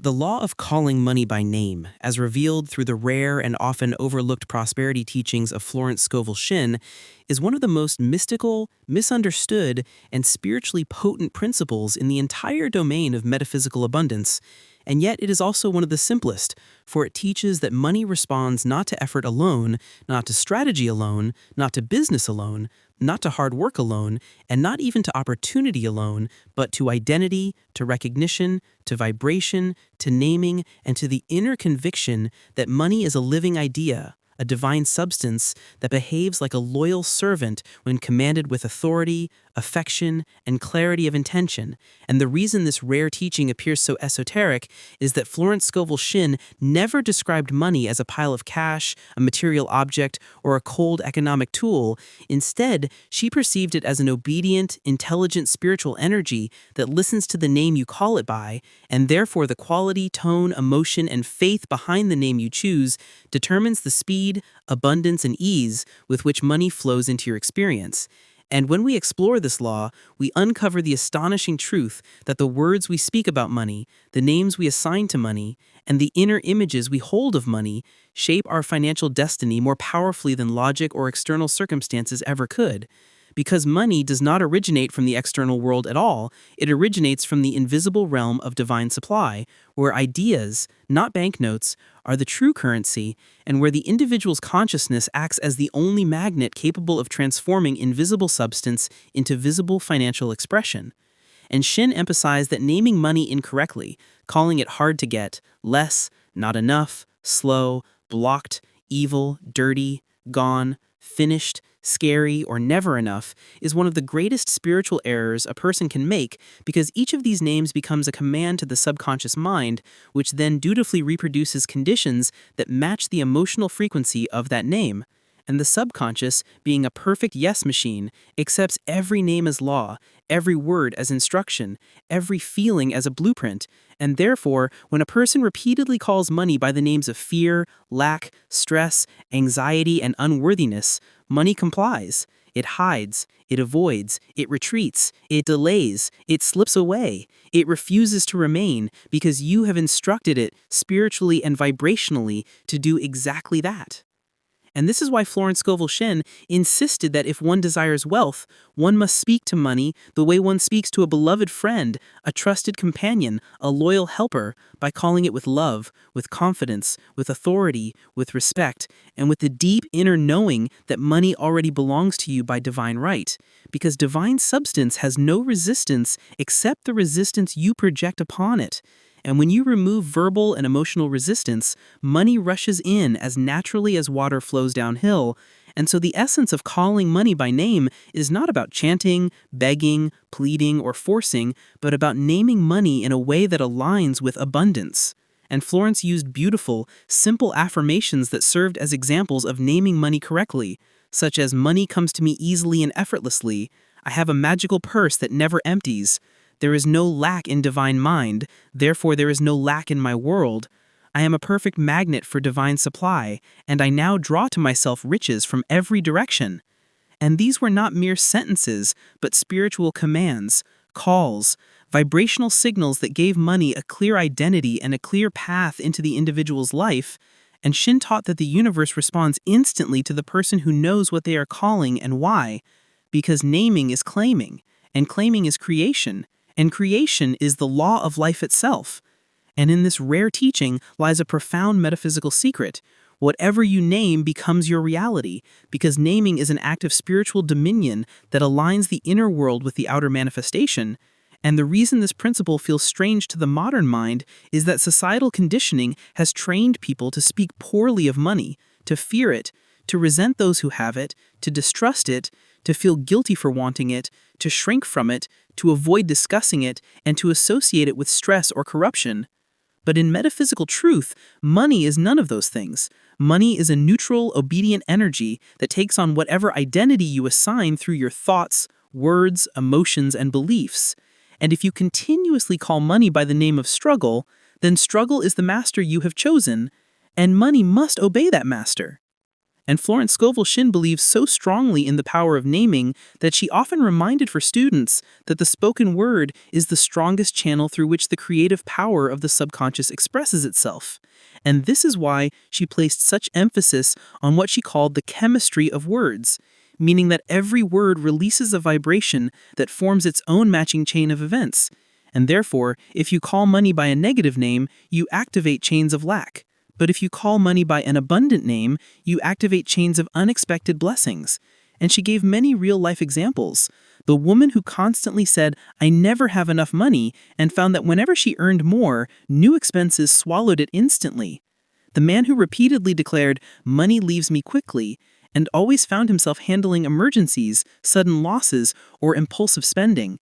The law of calling money by name, as revealed through the rare and often overlooked prosperity teachings of Florence Scovel Shinn, is one of the most mystical, misunderstood, and spiritually potent principles in the entire domain of metaphysical abundance. And yet it is also one of the simplest, for it teaches that money responds not to effort alone, not to strategy alone, not to business alone, not to hard work alone, and not even to opportunity alone, but to identity, to recognition, to vibration, to naming, and to the inner conviction that money is a living idea, a divine substance that behaves like a loyal servant when commanded with authority, affection, and clarity of intention. And the reason this rare teaching appears so esoteric is that Florence Scovel Shinn never described money as a pile of cash, a material object, or a cold economic tool. Instead, she perceived it as an obedient, intelligent spiritual energy that listens to the name you call it by, and therefore the quality, tone, emotion, and faith behind the name you choose determines the speed, abundance, and ease with which money flows into your experience. And when we explore this law, we uncover the astonishing truth that the words we speak about money, the names we assign to money, and the inner images we hold of money shape our financial destiny more powerfully than logic or external circumstances ever could. Because money does not originate from the external world at all, it originates from the invisible realm of divine supply, where ideas, not banknotes, are the true currency, and where the individual's consciousness acts as the only magnet capable of transforming invisible substance into visible financial expression. And Shinn emphasized that naming money incorrectly, calling it hard to get, less, not enough, slow, blocked, evil, dirty, gone, finished, scary, or never enough, is one of the greatest spiritual errors a person can make, because each of these names becomes a command to the subconscious mind, which then dutifully reproduces conditions that match the emotional frequency of that name. And the subconscious, being a perfect yes machine, accepts every name as law, every word as instruction, every feeling as a blueprint, and therefore, when a person repeatedly calls money by the names of fear, lack, stress, anxiety, and unworthiness, money complies. It hides, it avoids, it retreats, it delays, it slips away, it refuses to remain, because you have instructed it spiritually and vibrationally to do exactly that. And this is why Florence Scovel Shinn insisted that if one desires wealth, one must speak to money the way one speaks to a beloved friend, a trusted companion, a loyal helper, by calling it with love, with confidence, with authority, with respect, and with the deep inner knowing that money already belongs to you by divine right. Because divine substance has no resistance except the resistance you project upon it. And when you remove verbal and emotional resistance, money rushes in as naturally as water flows downhill. And so the essence of calling money by name is not about chanting, begging, pleading, or forcing, but about naming money in a way that aligns with abundance. And Florence used beautiful, simple affirmations that served as examples of naming money correctly, such as money comes to me easily and effortlessly, I have a magical purse that never empties, there is no lack in divine mind, therefore there is no lack in my world. I am a perfect magnet for divine supply, and I now draw to myself riches from every direction. And these were not mere sentences, but spiritual commands, calls, vibrational signals that gave money a clear identity and a clear path into the individual's life. And Shinn taught that the universe responds instantly to the person who knows what they are calling and why, because naming is claiming, and claiming is creation. And creation is the law of life itself. And in this rare teaching lies a profound metaphysical secret. Whatever you name becomes your reality, because naming is an act of spiritual dominion that aligns the inner world with the outer manifestation. And the reason this principle feels strange to the modern mind is that societal conditioning has trained people to speak poorly of money, to fear it, to resent those who have it, to distrust it, to feel guilty for wanting it, to shrink from it, to avoid discussing it, and to associate it with stress or corruption. But in metaphysical truth, money is none of those things. Money is a neutral, obedient energy that takes on whatever identity you assign through your thoughts, words, emotions, and beliefs. And if you continuously call money by the name of struggle, then struggle is the master you have chosen, and money must obey that master. And Florence Scovel Shinn believes so strongly in the power of naming that she often reminded her students that the spoken word is the strongest channel through which the creative power of the subconscious expresses itself. And this is why she placed such emphasis on what she called the chemistry of words, meaning that every word releases a vibration that forms its own matching chain of events. And therefore, if you call money by a negative name, you activate chains of lack. But if you call money by an abundant name, you activate chains of unexpected blessings. And she gave many real-life examples. The woman who constantly said, "I never have enough money," and found that whenever she earned more, new expenses swallowed it instantly. The man who repeatedly declared, "Money leaves me quickly," and always found himself handling emergencies, sudden losses, or impulsive spending.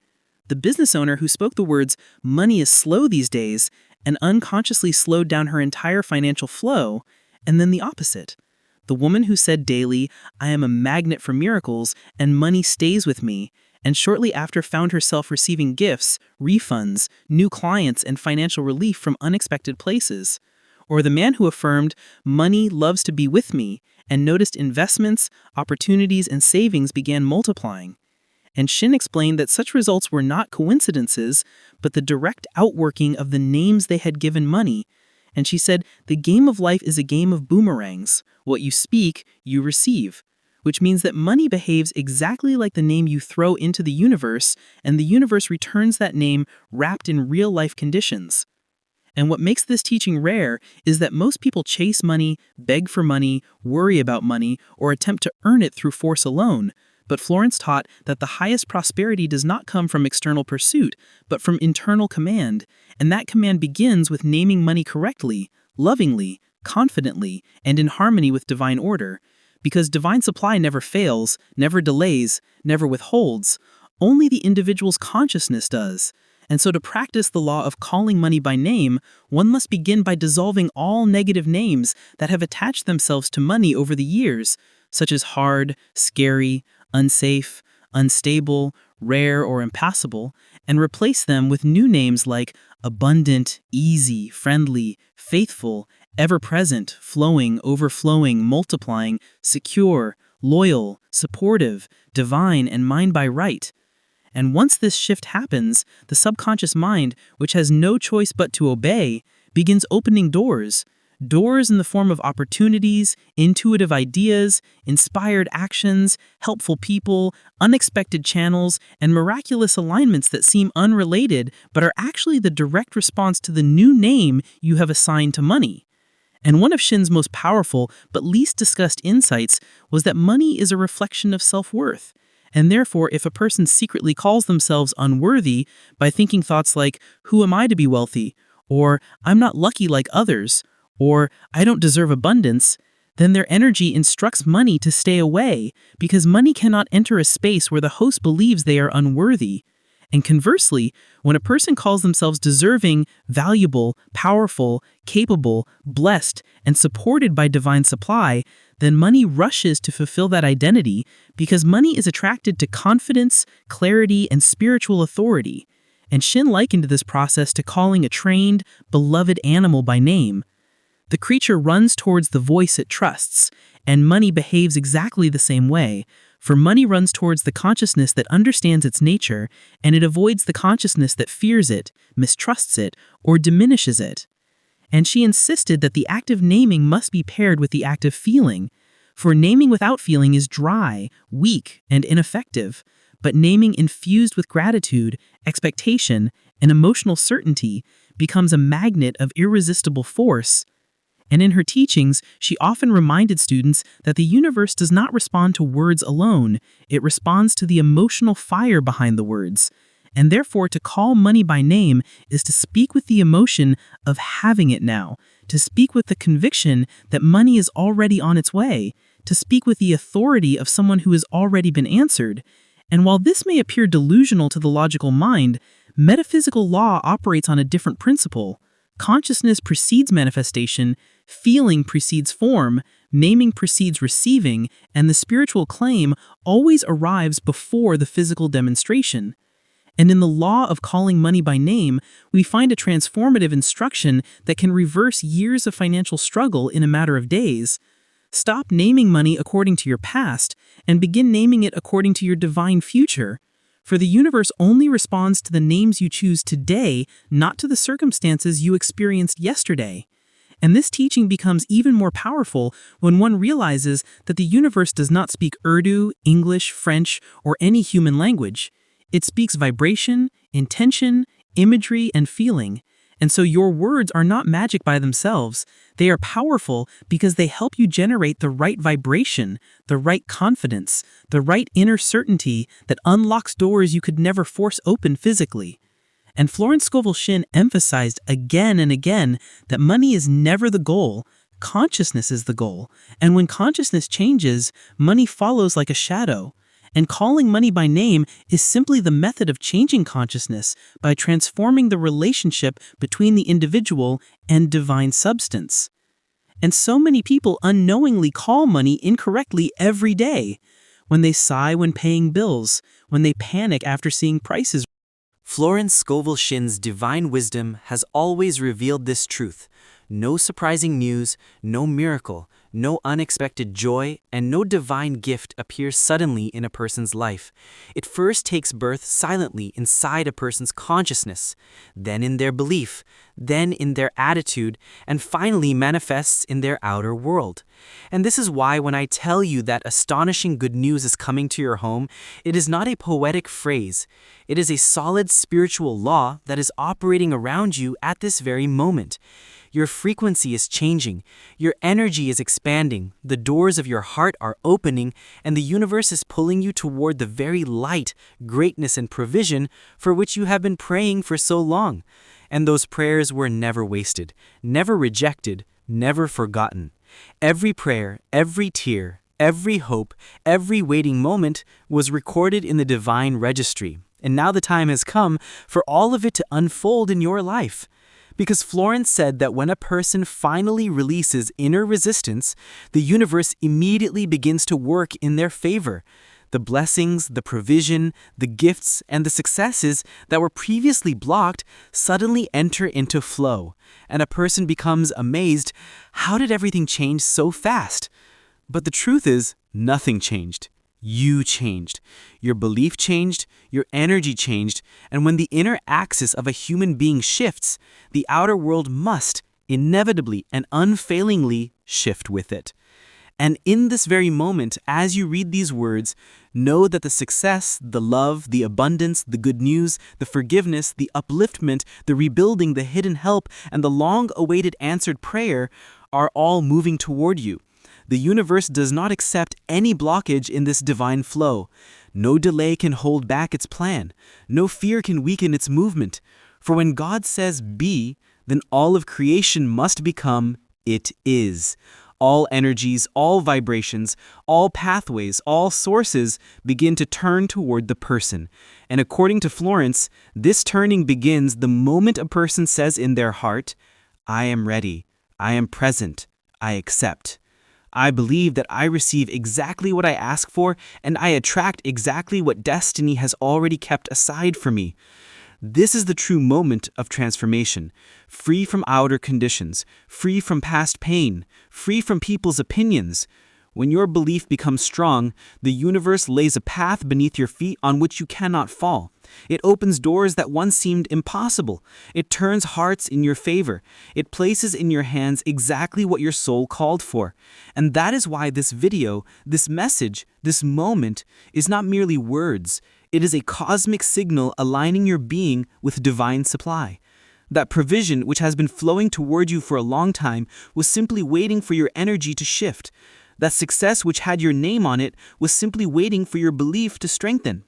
The business owner who spoke the words, "Money is slow these days," and unconsciously slowed down her entire financial flow, and then the opposite. The woman who said daily, "I am a magnet for miracles, and money stays with me," and shortly after found herself receiving gifts, refunds, new clients, and financial relief from unexpected places. Or the man who affirmed, "Money loves to be with me," and noticed investments, opportunities, and savings began multiplying. And Shinn explained that such results were not coincidences, but the direct outworking of the names they had given money. And she said, the game of life is a game of boomerangs. What you speak, you receive. Which means that money behaves exactly like the name you throw into the universe, and the universe returns that name wrapped in real-life conditions. And what makes this teaching rare is that most people chase money, beg for money, worry about money, or attempt to earn it through force alone. But Florence taught that the highest prosperity does not come from external pursuit, but from internal command, and that command begins with naming money correctly, lovingly, confidently, and in harmony with divine order. Because divine supply never fails, never delays, never withholds. Only the individual's consciousness does. And so to practice the law of calling money by name, one must begin by dissolving all negative names that have attached themselves to money over the years, such as hard, scary, unsafe, unstable, rare, or impassable, and replace them with new names like abundant, easy, friendly, faithful, ever-present, flowing, overflowing, multiplying, secure, loyal, supportive, divine, and mine by right. And once this shift happens, the subconscious mind, which has no choice but to obey, begins opening doors. Doors in the form of opportunities, intuitive ideas, inspired actions, helpful people, unexpected channels, and miraculous alignments that seem unrelated but are actually the direct response to the new name you have assigned to money. And one of Shinn's most powerful but least discussed insights was that money is a reflection of self-worth. And therefore, if a person secretly calls themselves unworthy by thinking thoughts like, "Who am I to be wealthy?" or "I'm not lucky like others," or "I don't deserve abundance," then their energy instructs money to stay away, because money cannot enter a space where the host believes they are unworthy. And conversely, when a person calls themselves deserving, valuable, powerful, capable, blessed, and supported by divine supply, then money rushes to fulfill that identity, because money is attracted to confidence, clarity, and spiritual authority. And Shinn likened this process to calling a trained, beloved animal by name. The creature runs towards the voice it trusts, and money behaves exactly the same way, for money runs towards the consciousness that understands its nature, and it avoids the consciousness that fears it, mistrusts it, or diminishes it. And she insisted that the act of naming must be paired with the act of feeling, for naming without feeling is dry, weak, and ineffective, but naming infused with gratitude, expectation, and emotional certainty becomes a magnet of irresistible force. And in her teachings, she often reminded students that the universe does not respond to words alone, it responds to the emotional fire behind the words. And therefore, to call money by name is to speak with the emotion of having it now, to speak with the conviction that money is already on its way, to speak with the authority of someone who has already been answered. And while this may appear delusional to the logical mind, metaphysical law operates on a different principle. Consciousness precedes manifestation, feeling precedes form, naming precedes receiving, and the spiritual claim always arrives before the physical demonstration. And in the law of calling money by name, we find a transformative instruction that can reverse years of financial struggle in a matter of days. Stop naming money according to your past and begin naming it according to your divine future. For the universe only responds to the names you choose today, not to the circumstances you experienced yesterday. And this teaching becomes even more powerful when one realizes that the universe does not speak Urdu, English, French, or any human language. It speaks vibration, intention, imagery, and feeling. And so your words are not magic by themselves. They are powerful because they help you generate the right vibration, the right confidence, the right inner certainty that unlocks doors you could never force open physically. And Florence Scovel Shinn emphasized again and again that money is never the goal, consciousness is the goal. And when consciousness changes, money follows like a shadow. And calling money by name is simply the method of changing consciousness by transforming the relationship between the individual and divine substance. And so many people unknowingly call money incorrectly every day. When they sigh when paying bills, when they panic after seeing prices. Florence Scovel Shinn's divine wisdom has always revealed this truth. No surprising news, no miracle, no unexpected joy, and no divine gift appears suddenly in a person's life. It first takes birth silently inside a person's consciousness, then in their belief, then in their attitude, and finally manifests in their outer world. And this is why when I tell you that astonishing good news is coming to your home, it is not a poetic phrase. It is a solid spiritual law that is operating around you at this very moment. Your frequency is changing, your energy is expanding, the doors of your heart are opening, and the universe is pulling you toward the very light, greatness, and provision for which you have been praying for so long. And those prayers were never wasted, never rejected, never forgotten. Every prayer, every tear, every hope, every waiting moment was recorded in the divine registry. And now the time has come for all of it to unfold in your life. Because Florence said that when a person finally releases inner resistance, the universe immediately begins to work in their favor. The blessings, the provision, the gifts, and the successes that were previously blocked suddenly enter into flow, and a person becomes amazed, how did everything change so fast? But the truth is, nothing changed. You changed. Your belief changed, your energy changed, and when the inner axis of a human being shifts, the outer world must, inevitably and unfailingly, shift with it. And in this very moment, as you read these words, know that the success, the love, the abundance, the good news, the forgiveness, the upliftment, the rebuilding, the hidden help, and the long-awaited answered prayer are all moving toward you. The universe does not accept any blockage in this divine flow. No delay can hold back its plan. No fear can weaken its movement. For when God says be, then all of creation must become it is. All energies, all vibrations, all pathways, all sources begin to turn toward the person. And according to Florence, this turning begins the moment a person says in their heart, I am ready, I am present, I accept. I believe that I receive exactly what I ask for, and I attract exactly what destiny has already kept aside for me. This is the true moment of transformation, free from outer conditions, free from past pain, free from people's opinions. When your belief becomes strong, the universe lays a path beneath your feet on which you cannot fall. It opens doors that once seemed impossible. It turns hearts in your favor. It places in your hands exactly what your soul called for. And that is why this video, this message, this moment is not merely words. It is a cosmic signal aligning your being with divine supply. That provision, which has been flowing toward you for a long time, was simply waiting for your energy to shift. That success, which had your name on it, was simply waiting for your belief to strengthen.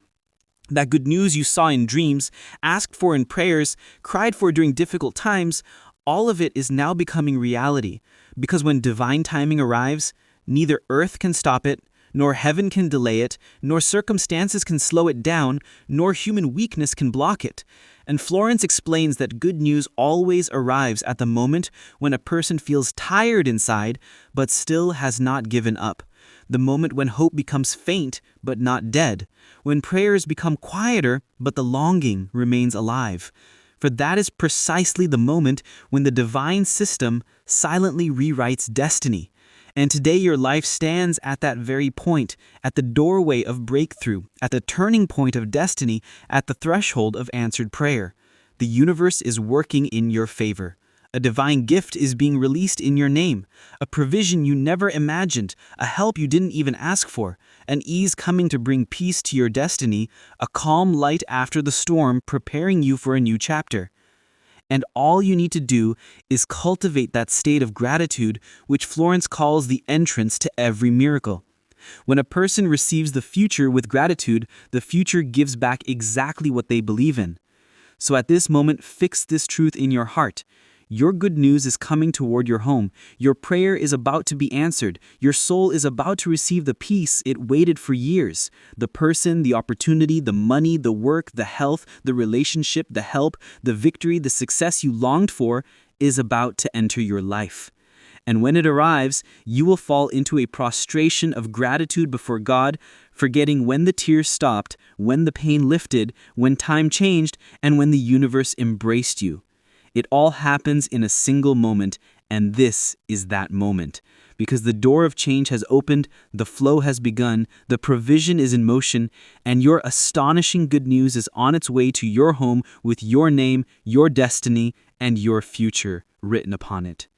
That good news you saw in dreams, asked for in prayers, cried for during difficult times, all of it is now becoming reality. Because when divine timing arrives, neither earth can stop it, nor heaven can delay it, nor circumstances can slow it down, nor human weakness can block it. And Florence explains that good news always arrives at the moment when a person feels tired inside, but still has not given up. The moment when hope becomes faint, but not dead. When prayers become quieter, but the longing remains alive. For that is precisely the moment when the divine system silently rewrites destiny. And today your life stands at that very point, at the doorway of breakthrough, at the turning point of destiny, at the threshold of answered prayer. The universe is working in your favor. A divine gift is being released in your name, a provision you never imagined, a help you didn't even ask for, an ease coming to bring peace to your destiny, a calm light after the storm preparing you for a new chapter. And all you need to do is cultivate that state of gratitude, which Florence calls the entrance to every miracle. When a person receives the future with gratitude, the future gives back exactly what they believe in. So at this moment, fix this truth in your heart. Your good news is coming toward your home. Your prayer is about to be answered. Your soul is about to receive the peace it waited for years. The person, the opportunity, the money, the work, the health, the relationship, the help, the victory, the success you longed for is about to enter your life. And when it arrives, you will fall into a prostration of gratitude before God, forgetting when the tears stopped, when the pain lifted, when time changed, and when the universe embraced you. It all happens in a single moment, and this is that moment. Because the door of change has opened, the flow has begun, the provision is in motion, and your astonishing good news is on its way to your home with your name, your destiny, and your future written upon it.